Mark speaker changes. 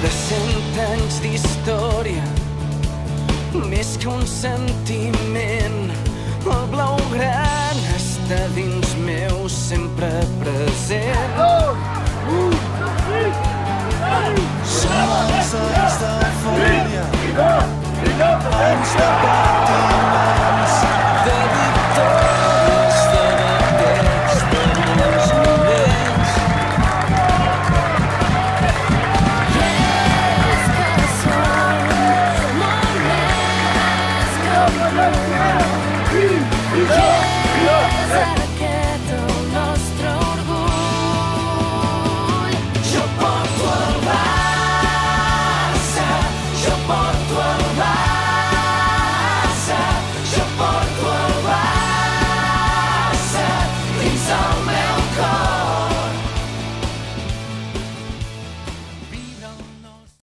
Speaker 1: de 100 anys d'història, més que un sentiment. El blaugrana està dins meu, sempre present.